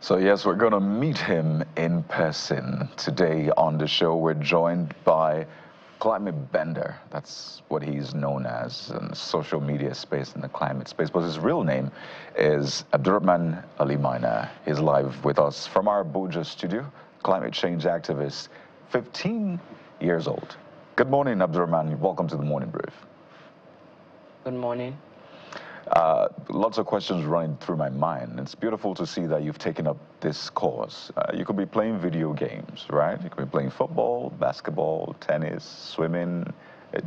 So yes, we're going to meet him in person. Today on the show, we're joined by Climate Bender. That's what he's known as in the social media space, in the climate space. But his real name is Abdurrahman Ali Maina. He's live with us from our Abuja studio, climate change activist, 15 years old. Good morning, Abdurrahman. Welcome to the Morning Brief. Good morning. Lots of questions running through my mind. It's beautiful to see that you've taken up this cause. You could be playing video games, right? You could be playing football, basketball, tennis, swimming,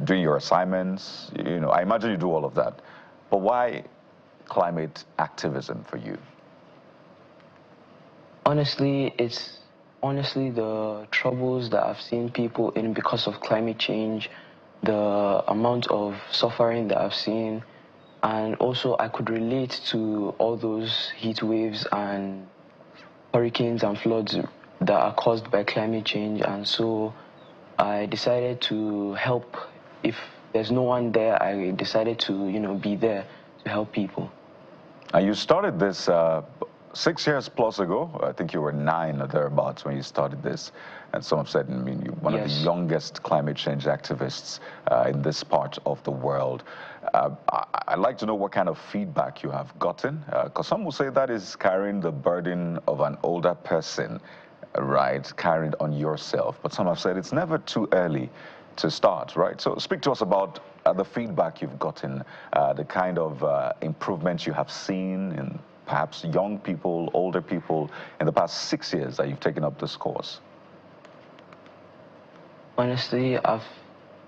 doing your assignments. You know, I imagine you do all of that. But why climate activism for you? Honestly, it's the troubles that I've seen people in because of climate change, the amount of suffering that I've seen. And also, I could relate to all those heat waves and hurricanes and floods that are caused by climate change. And so I decided to help. If there's no one there, I decided to, be there to help people. And you started this 6 years plus ago. I think you were 9 or thereabouts when you started this. And some have said, you're one of the youngest climate change activists in this part of the world. I'd like to know what kind of feedback you have gotten, because some will say that is carrying the burden of an older person, right, carried on yourself. But some have said it's never too early to start, right? So speak to us about the feedback you've gotten, the kind of improvements you have seen in perhaps young people, older people, in the past 6 years that you've taken up this course. Honestly, I've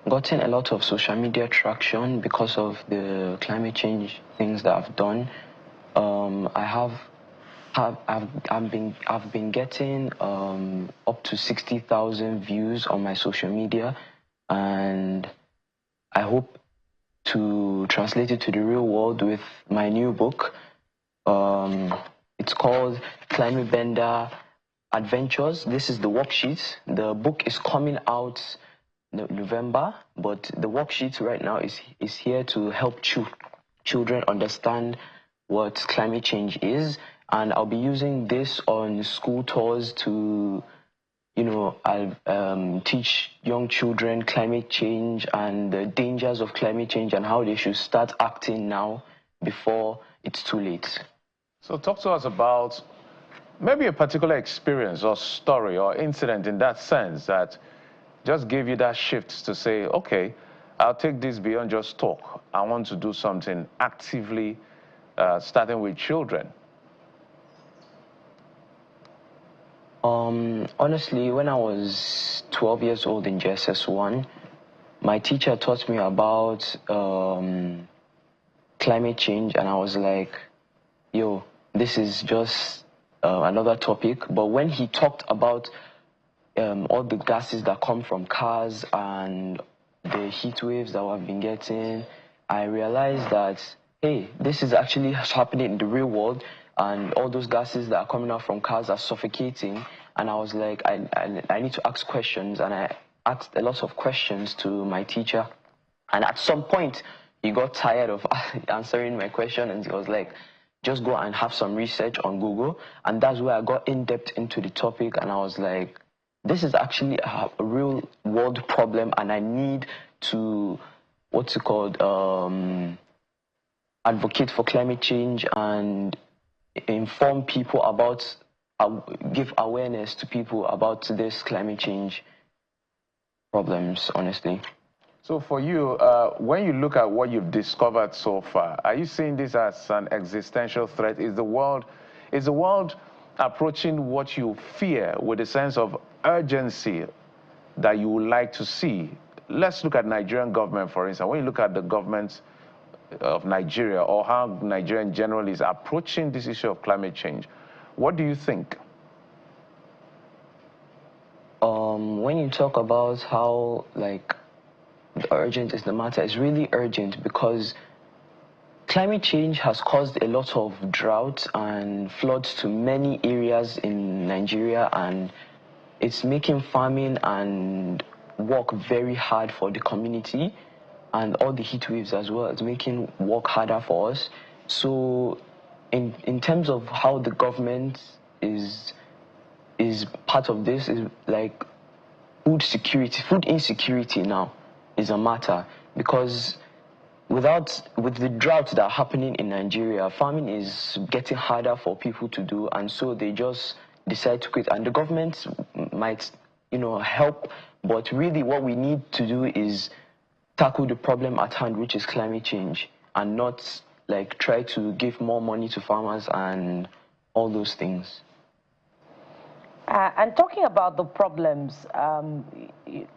gotten a lot of social media traction because of the climate change things that I've done. I've been getting up to 60,000 views on my social media, and I hope to translate it to the real world with my new book. It's called Climate Bender Adventures. This is the worksheet. The book is coming out November, but the worksheet right now is here to help children understand what climate change is, and I'll be using this on school tours to, I'll teach young children climate change and the dangers of climate change and how they should start acting now before it's too late. So talk to us about maybe a particular experience or story or incident in that sense that just gave you that shift to say, okay, I'll take this beyond just talk. I want to do something actively, starting with children. Honestly, when I was 12 years old in JSS1, my teacher taught me about climate change, and I was like, yo, this is just another topic. But when he talked about all the gases that come from cars and the heat waves that we've been getting, I realized that, hey, this is actually happening in the real world, and all those gases that are coming out from cars are suffocating. And I was like, I need to ask questions, and I asked a lot of questions to my teacher. And at some point, he got tired of answering my question, and he was like, just go and have some research on Google. And that's where I got in-depth into the topic, and I was like, this is actually a real world problem, and I need to, advocate for climate change and inform people about, give awareness to people about this climate change problems, honestly. So for you, when you look at what you've discovered so far, are you seeing this as an existential threat? Is the world approaching what you fear with a sense of urgency that you would like to see? Let's look at Nigerian government, for instance. When you look at the government of Nigeria, or how Nigeria in general is approaching this issue of climate change, what do you think? When you talk about how, urgent is the matter, it's really urgent because climate change has caused a lot of drought and floods to many areas in Nigeria, and it's making farming and work very hard for the community, and all the heat waves as well. It's making work harder for us. So in terms of how the government is part of this, is like food security, food insecurity now is a matter, because with the droughts that are happening in Nigeria, farming is getting harder for people to do, and so they just decide to quit. And the government might, help, but really what we need to do is tackle the problem at hand, which is climate change, and not like try to give more money to farmers and all those things. And talking about the problems,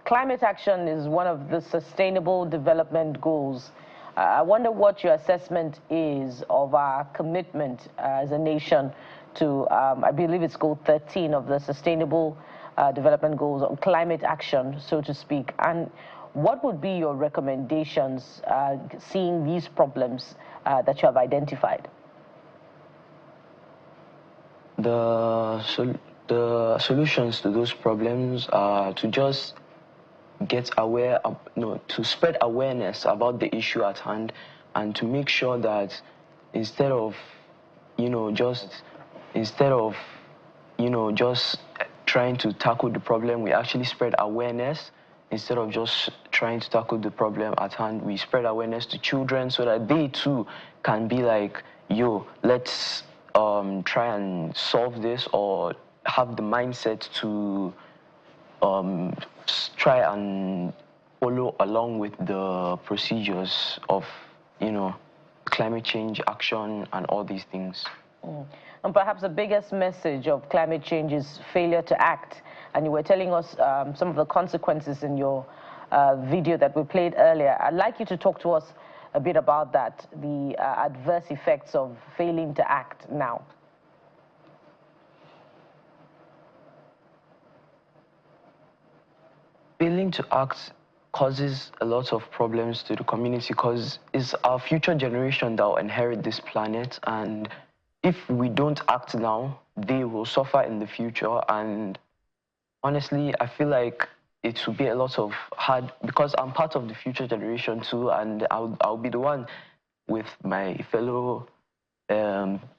climate action is one of the sustainable development goals. I wonder what your assessment is of our commitment as a nation to, I believe it's goal 13 of the sustainable development goals on climate action, so to speak. And what would be your recommendations seeing these problems that you have identified? The solutions to those problems are to just get aware, to spread awareness about the issue at hand, and to make sure that instead of just trying to tackle the problem, we actually spread awareness. Instead of just trying to tackle the problem at hand, we spread awareness to children so that they too can be like, yo, let's try and solve this, or have the mindset to try and follow along with the procedures of, climate change action and all these things. And perhaps the biggest message of climate change is failure to act. And you were telling us some of the consequences in your video that we played earlier. I'd like you to talk to us a bit about that, the adverse effects of failing to act now. Failing to act causes a lot of problems to the community, because it's our future generation that will inherit this planet, and if we don't act now, they will suffer in the future. And honestly, I feel like it will be a lot of hard, because I'm part of the future generation too, and I'll be the one with my fellow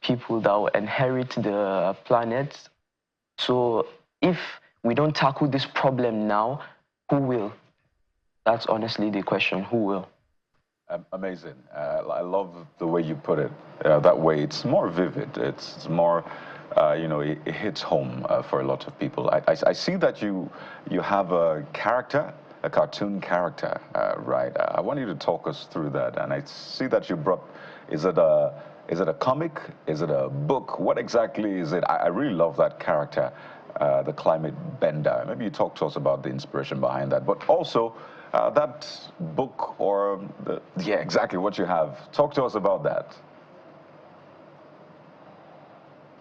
people that will inherit the planet. So if we don't tackle this problem now, who will? That's honestly the question. Who will? Amazing. I love the way you put it. That way, it's more vivid. It's more, it hits home for a lot of people. I see that you have a character, a cartoon character, right? I want you to talk us through that. And I see that you brought. Is it a comic? Is it a book? What exactly is it? I really love that character. The climate bender. Maybe you talk to us about the inspiration behind that, but also that book, or exactly what you have. Talk to us about that.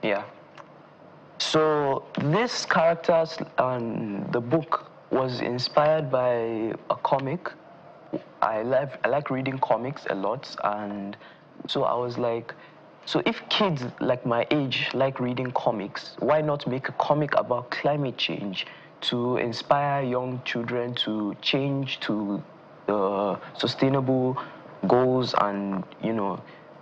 Yeah. So this character and the book was inspired by a comic. I like reading comics a lot, and so I was like, so if kids like my age like reading comics, why not make a comic about climate change to inspire young children to change to the sustainable goals and,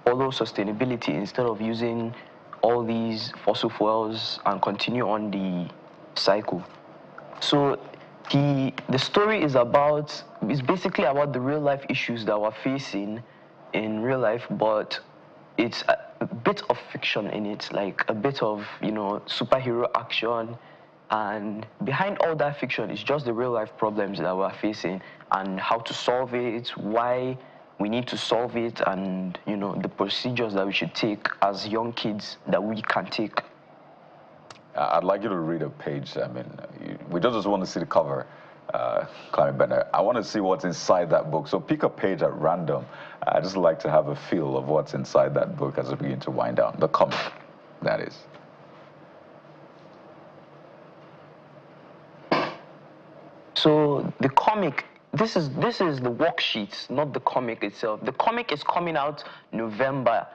follow sustainability instead of using all these fossil fuels and continue on the cycle. So the story is basically about the real life issues that we're facing in real life, but it's a bit of fiction in it, like a bit of, superhero action. And behind all that fiction is just the real life problems that we're facing and how to solve it, why we need to solve it, and, the procedures that we should take as young kids that we can take. I'd like you to read a page. I mean, we don't just want to see the cover, Climate Bender. I want to see what's inside that book. So pick a page at random. I just like to have a feel of what's inside that book as we begin to wind down. The comic, that is. So the comic, this is the worksheet, not the comic itself. The comic is coming out November,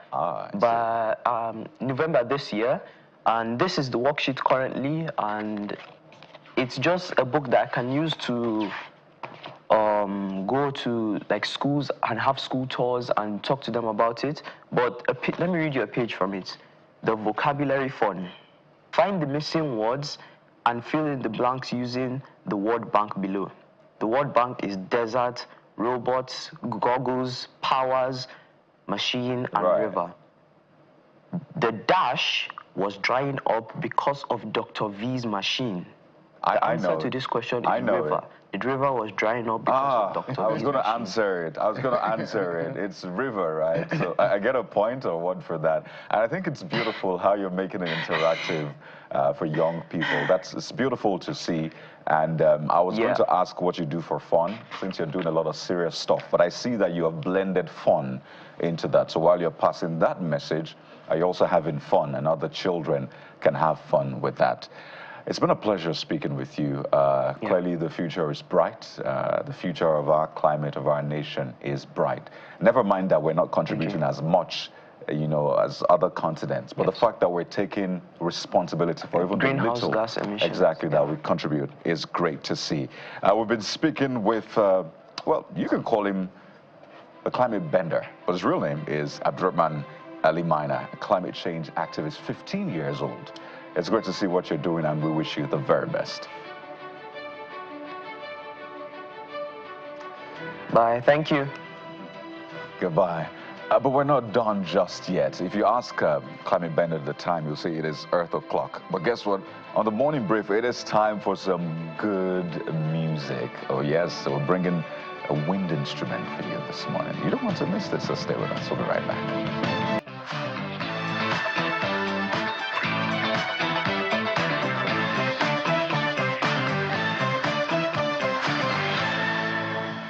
November this year, and this is the worksheet currently, and it's just a book that I can use to go to like schools and have school tours and talk to them about it. But let me read you a page from it. The vocabulary fund. Find the missing words and fill in the blanks using the word bank below. The word bank is desert, robots, goggles, powers, machine, and river. The dash was drying up because of Dr. V's machine. The answer to this question is river. The river was drying up because of Dr. V's I was going to answer it. I was going to answer it. It's river, right? So I get a point or one for that. And I think it's beautiful how you're making it interactive for young people. It's beautiful to see. And I was going to ask what you do for fun, since you're doing a lot of serious stuff. But I see that you have blended fun into that. So while you're passing that message, are you also having fun? And other children can have fun with that. It's been a pleasure speaking with you. Clearly, the future is bright. The future of our climate, of our nation, is bright. Never mind that we're not contributing as much, as other continents. But the fact that we're taking responsibility for even the little gas emissions, that we contribute is great to see. We've been speaking with, well, you can call him a climate bender, but his real name is Abdurrahman Ali Maina, a climate change activist, 15 years old. It's great to see what you're doing, and we wish you the very best. Bye. Thank you. Goodbye. But we're not done just yet. If you ask Climate Bender at the time, you'll say it is Earth o'clock. But guess what? On the morning brief, it is time for some good music. Oh, yes. So we're bringing a wind instrument for you this morning. You don't want to miss this, so stay with us. We'll be right back.